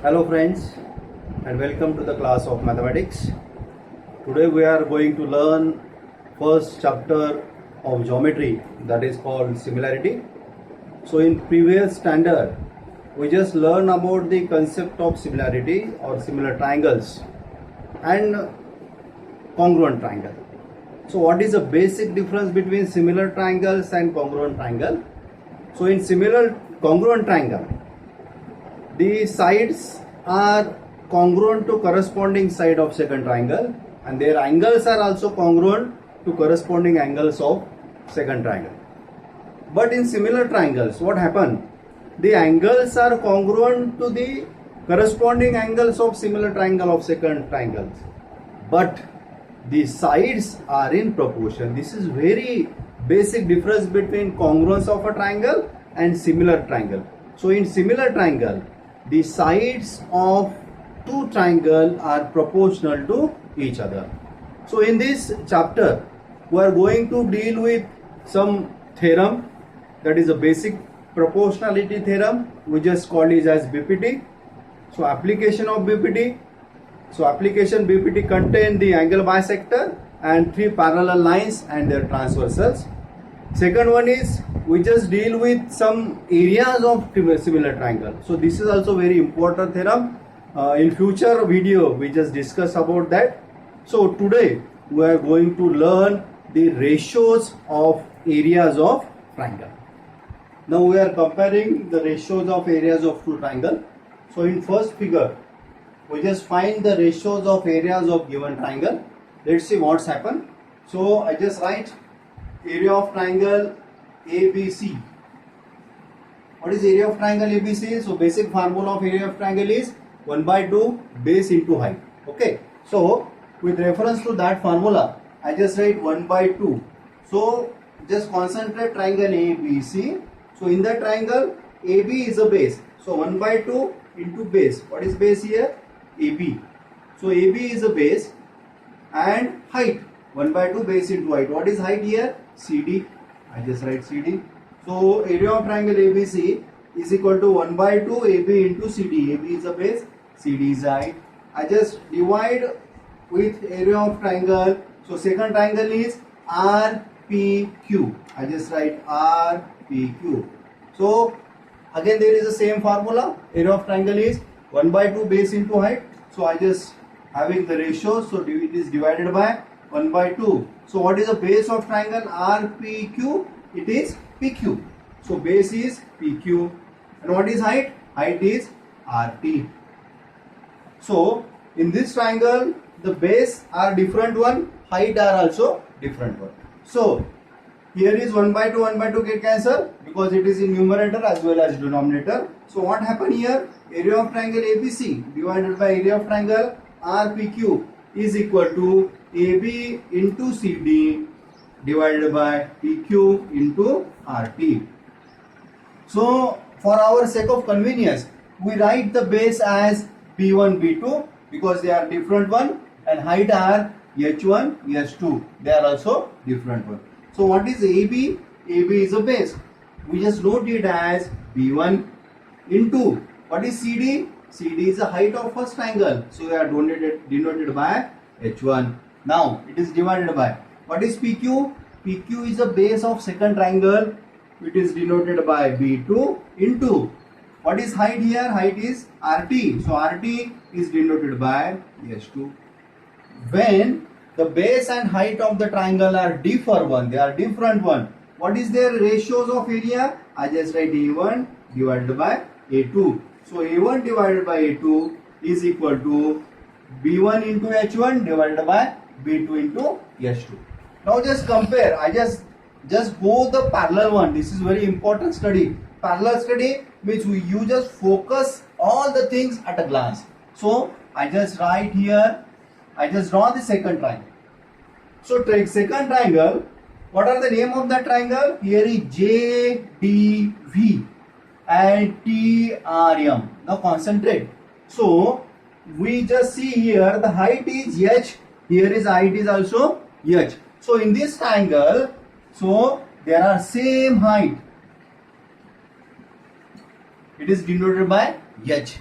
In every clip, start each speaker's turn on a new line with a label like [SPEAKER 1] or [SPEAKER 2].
[SPEAKER 1] Hello friends and welcome to the class of mathematics. Today we are going to learn first chapter of geometry, that is called similarity. So in previous standard we just learned about the concept of similarity or similar triangles and congruent triangle. So what is the basic difference between similar triangles and congruent triangle? So in congruent triangle, the sides are congruent to corresponding side of second triangle and their angles are also congruent to corresponding angles of second triangle. But in similar triangles, what happened? The angles are congruent to the corresponding angles of similar triangle of second triangles, but the sides are in proportion. This is very basic difference between congruence of a triangle and similar triangle. So in similar triangle, the sides of two triangles are proportional to each other. So in this chapter, we are going to deal with some theorem, that is a basic proportionality theorem. We just call it as BPT. So application of BPT. So application BPT contain the angle bisector and three parallel lines and their transversals. Second one is we just deal with some areas of similar triangle. So this is also very important theorem. In future video we just discuss about that. So today we are going to learn the ratios of areas of triangle. Now we are comparing the ratios of areas of two triangle. So in first figure we just find the ratios of areas of given triangle. Let's see what's happened. So I just write area of triangle ABC. What is area of triangle ABC? So basic formula of area of triangle is 1 by 2 base into height. Okay. So with reference to that formula, I just write 1 by 2. So just concentrate triangle ABC. So in that triangle, AB is a base. So 1 by 2 into base. What is base here? AB. So AB is a base and height 1 by 2 base into height. What is height here? CD. I just write CD. So area of triangle ABC is equal to 1 by 2 AB into CD. AB is a base, CD is height. I just divide with area of triangle. So second triangle is RPQ. I just write RPQ. So again there is the same formula. Area of triangle is 1 by 2 base into height. So I just having the ratio. So it is divided by 1 by 2. So what is the base of triangle RPQ? It is PQ. So base is PQ. And what is height? Height is RT. So in this triangle, the base are different one, height are also different one. So here is 1 by 2 get cancel because it is in numerator as well as denominator. So what happened here? Area of triangle ABC divided by area of triangle RPQ is equal to AB into CD divided by PQ into RT. So for our sake of convenience, we write the base as B1, B2 because they are different one, and height are H1, H2. They are also different one. So what is AB? AB is a base. We just note it as B1 into what is CD? CD is the height of first triangle. So they are denoted by H1. Now it is divided by what is PQ? PQ is the base of second triangle. It is denoted by B2 into what is height here? Height is RT. So RT is denoted by H2. When the base and height of the triangle are different, they are different one. What is their ratios of area? I just write A1 divided by A2. So A1 divided by A2 is equal to B1 into H1 divided by B2 into H2. Now just compare. I just go the parallel one. This is very important study. Parallel study means you just focus all the things at a glance. So I just write here. I just draw the second triangle. So take second triangle. What are the name of that triangle? Here is JDV and TRM. Now concentrate. So we just see here the height is H. Here is height is also H. So in this triangle, so there are same height. It is denoted by H.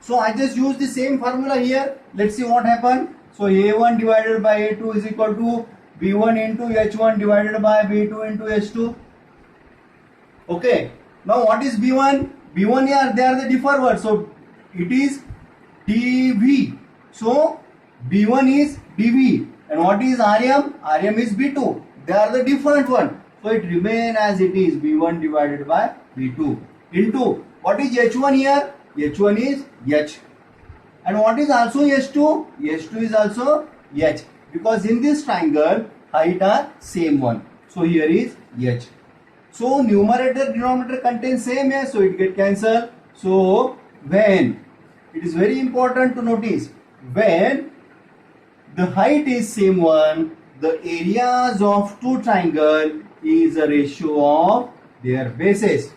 [SPEAKER 1] So I just use the same formula here. Let's see what happened. So A1 divided by A2 is equal to B1 into H1 divided by B2 into H2. Okay. Now what is B1? B1 here, they are the differ words. So it is dV. So B1 is dV. And what is RM? RM is B2. They are the different one. So it remain as it is, B1 divided by B2 into what is H1 here? H1 is H. And what is also H2? H2 is also H. Because in this triangle, height are same one. So here is H. So numerator denominator contains same here, so it get cancelled. So when, it is very important to notice, when the height is same one, the areas of two triangle is a ratio of their bases.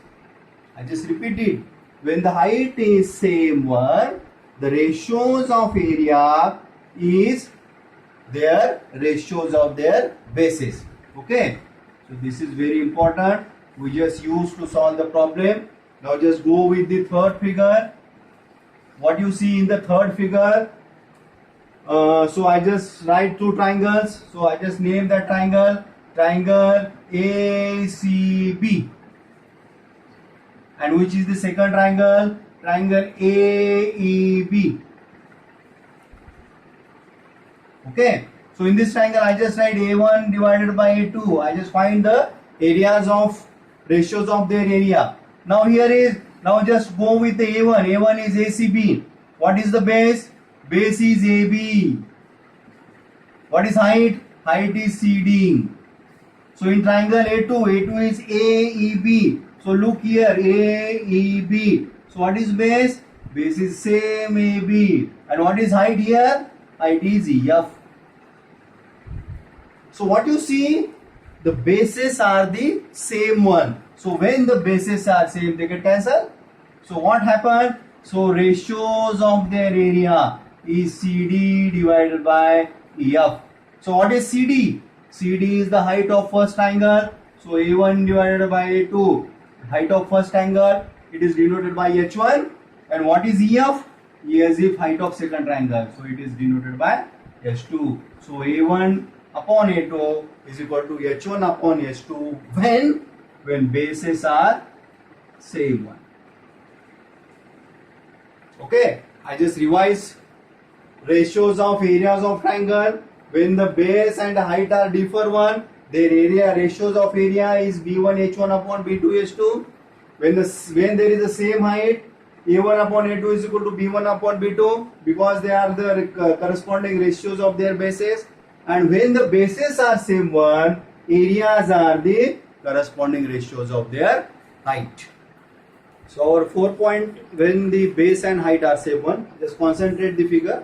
[SPEAKER 1] I just repeat it. When the height is same one, the ratios of area is their ratios of their bases. Okay. So this is very important. We just use to solve the problem. Now just go with the third figure. What you see in the third figure. So I just write two triangles. So I just name that triangle. Triangle ACB. And which is the second triangle? Triangle AEB. Okay. So in this triangle, I just write A1 divided by A2. I just find the areas of ratios of their area. Now here is, now just go with the A1. A1 is ACB. What is the base? Base is AB. What is height? Height is CD. So in triangle A2, A2 is AEB. So look here, AEB. So what is base? Base is same AB. And what is height here? Height is EF. So what you see, the bases are the same one. So when the bases are same, they get cancelled. So what happened? So ratios of their area is CD divided by EF. So what is CD? CD is the height of first triangle. So A1 divided by A2. Height of first triangle, it is denoted by H1. And what is EF? EF is height of second triangle. So it is denoted by H2. So A1 upon A2 is equal to H1 upon H2 when bases are same one. Okay, I just revise ratios of areas of triangle. When the base and height are differ one, their area ratios of area is B1 H1 upon B2 H2. When there is the same height, A1 upon A2 is equal to B1 upon B2 because they are the corresponding ratios of their bases. And when the bases are same one, areas are the corresponding ratios of their height. So our 4 point, when the base and height are same one, just concentrate the figure.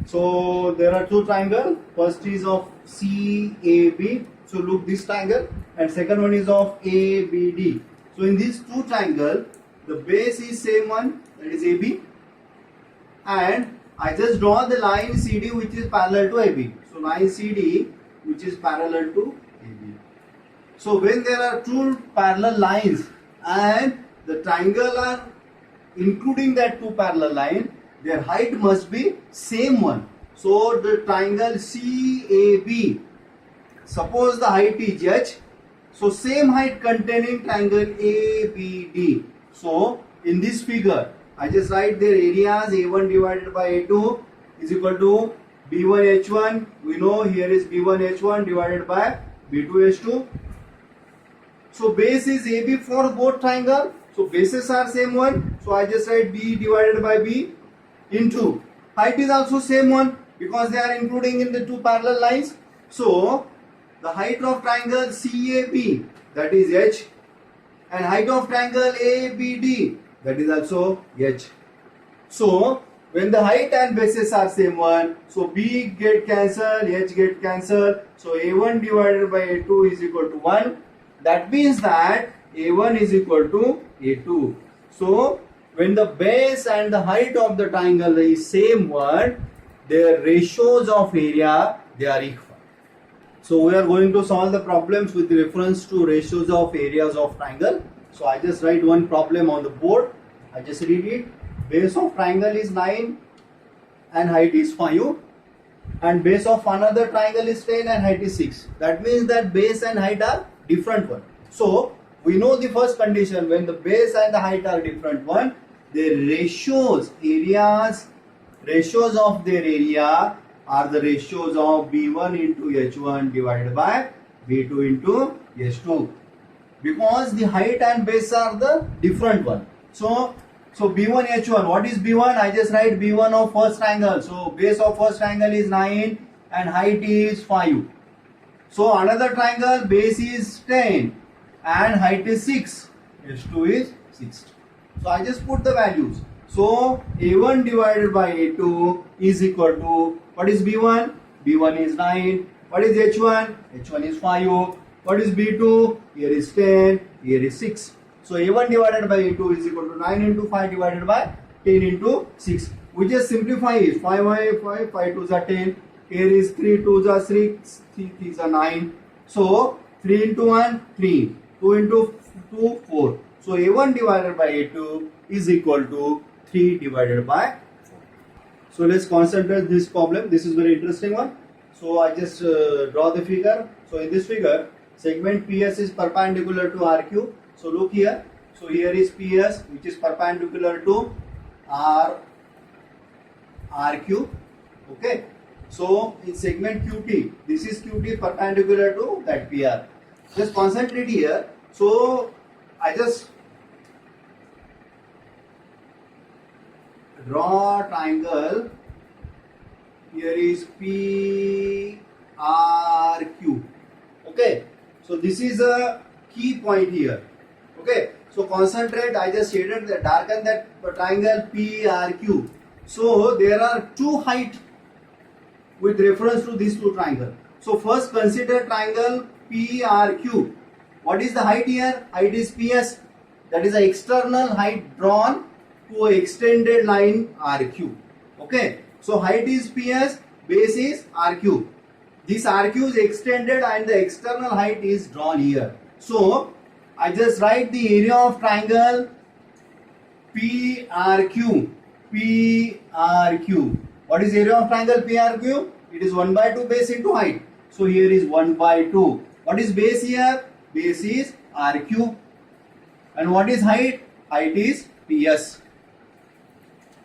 [SPEAKER 1] So there are two triangles. First is of CAB. So look this triangle, and second one is of ABD. So in these two triangles, the base is same one, that is AB, and I just draw the line CD which is parallel to AB. So line CD which is parallel to AB. So when there are two parallel lines and the triangle are including that two parallel line, their height must be same one. So the triangle CAB, suppose the height is H, so same height containing triangle ABD. So in this figure, I just write their areas A1 divided by A2 is equal to B1 H1. We know here is B1 H1 divided by B2 H2. So base is AB for both triangle. So bases are same one. So I just write B divided by B into height is also same one because they are including in the two parallel lines. So the height of triangle CAB, that is H, and height of triangle ABD, that is also H. So when the height and bases are same one, so B get cancelled, H get cancelled. So A1 divided by A2 is equal to 1. That means that A1 is equal to A2. So when the base and the height of the triangle is same one, their ratios of area, they are equal. So we are going to solve the problems with reference to ratios of areas of triangle. So I just write one problem on the board. I just read it. base of triangle is 9 and height is 5, and base of another triangle is 10 and height is 6. That means that base and height are different one. So we know the first condition, when the base and the height are different one, their ratios of their area are the ratios of B1 into H1 divided by B2 into H2, because the height and base are the different one. So B1 H1, what is B1? I just write B1 of first triangle. So base of first triangle is 9 and height is 5. So another triangle, base is 10 and height is 6. H2 is 6. So I just put the values. So A1 divided by A2 is equal to, what is B1? B1 is 9. What is H1? H1 is 5. What is B2? Here is 10. Here is 6. So A1 divided by A2 is equal to 9 into 5 divided by 10 into 6. We just simplify it. 5 by 5, 5 2s are 10. Here is 3 2s are 6, 3 3s are 9. So 3 into 1, 3. 2 into 2, 4. So A1 divided by A2 is equal to 3 divided by 4. So let's concentrate this problem. This is very interesting one. So I just draw the figure. So in this figure, segment PS is perpendicular to RQ. So look here. So here is PS, which is perpendicular to RQ. Okay. So in segment QT, this is QT perpendicular to that PR. Just concentrate here. So I just draw triangle. Here is PRQ. Okay. So this is a key point here. Okay. So concentrate. I just shaded the darken that triangle PRQ. So there are two height with reference to these two triangles. So first consider triangle PRQ. What is the height here? Height is PS. That is the external height drawn to an extended line RQ. Okay. So height is PS, base is RQ. This RQ is extended and the external height is drawn here. So I just write the area of triangle PRQ. PRQ. What is area of triangle PRQ? It is 1 by 2 base into height. So here is 1 by 2. What is base here? Base is RQ. And what is height? Height is PS.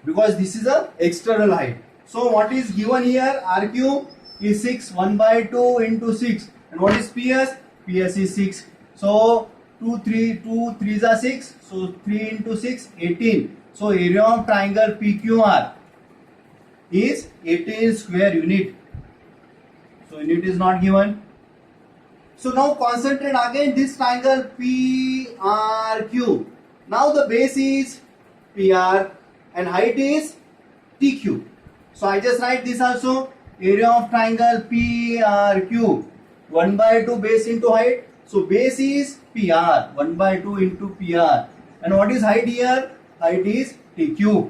[SPEAKER 1] Because this is a external height. So what is given here? RQ is 6. 1 by 2 into 6. And what is PS? PS is 6. So 2 3s are 6. So 3 into 6, 18. So area of triangle PQR is 18 square unit. So unit is not given. So now concentrate again this triangle PRQ. Now the base is PR and height is TQ. So I just write this also. Area of triangle PRQ. 1 by 2 base into height. So base is PR. 1 by 2 into PR. And what is height here? Height is TQ.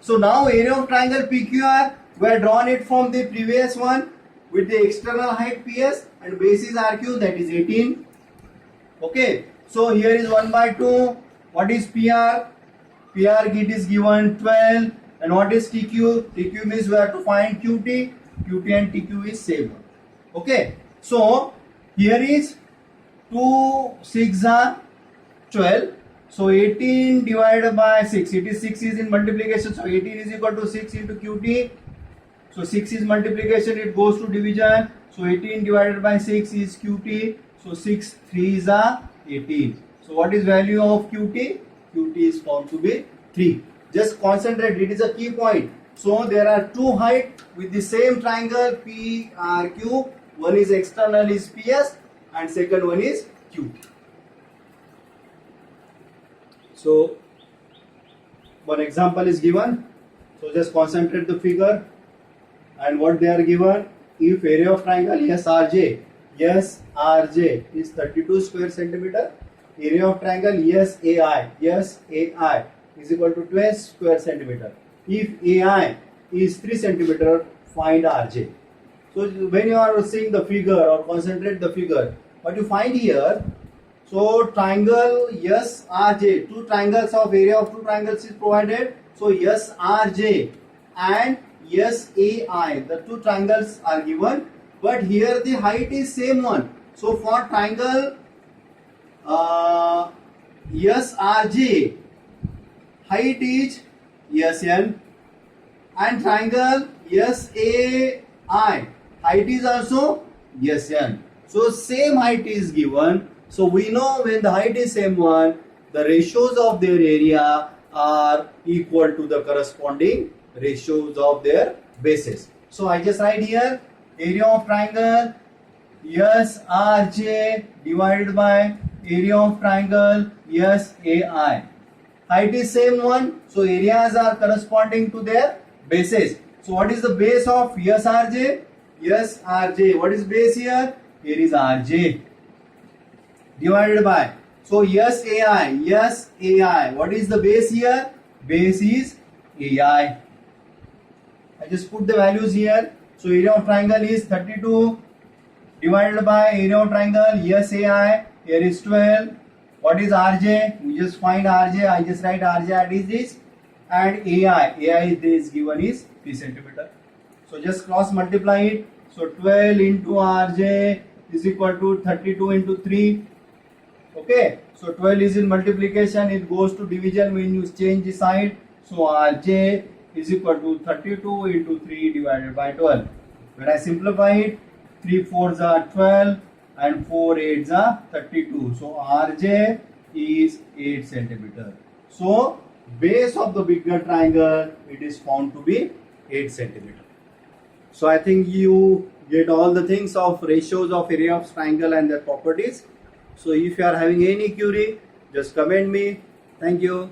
[SPEAKER 1] So now area of triangle PQR, we have drawn it from the previous one with the external height PS and base is RQ, that is 18. Okay. So here is 1 by 2. What is PR? PR it is given 12. And what is TQ? TQ means we have to find QT. QT and TQ is same. Okay. So here is 2 6 are 12. So 18 divided by 6. It is 6 is in multiplication. So 18 is equal to 6 into QT. So 6 is multiplication. It goes to division. So 18 divided by 6 is QT. So 6 3s are 18. So what is value of QT? QT is found to be 3. Just concentrate. It is a key point. So there are two height with the same triangle PRQ. One is external is PS and second one is QT. So one example is given. So just concentrate the figure and what they are given. If area of triangle SRJ is 32 square centimeter, area of triangle SAI is equal to 12 square centimeter. If AI is 3 centimeter, find RJ. So when you are seeing the figure or concentrate the figure, what you find here, So triangle SRJ, two triangles of area of two triangles is provided. So SRJ and SAI, the two triangles are given, but here the height is same one. So for triangle SRJ, height is SN, and triangle SAI, height is also SN. So same height is given. So we know when the height is same one, the ratios of their area are equal to the corresponding ratios of their bases. So I just write here area of triangle SRJ divided by area of triangle SAI. Height is same one, so areas are corresponding to their bases. So what is the base of SRJ? SRJ. What is base here? Here is RJ. Divided by, so SAI, what is the base here? Base is AI. I just put the values here. So area of triangle is 32 divided by area of triangle SAI, here is 12. What is RJ? We just find RJ, I just write RJ as this, and AI is given is 3 centimeter. So just cross multiply it. So 12 into RJ is equal to 32 into 3. Okay, so 12 is in multiplication, it goes to division when you change the side. So RJ is equal to 32 into 3 divided by 12. When I simplify it, 3 4s are 12 and 4 8s are 32. So RJ is 8 centimeter. So base of the bigger triangle, it is found to be 8 centimeter. So I think you get all the things of ratios of area of triangle and their properties. So if you are having any query, just comment me. Thank you.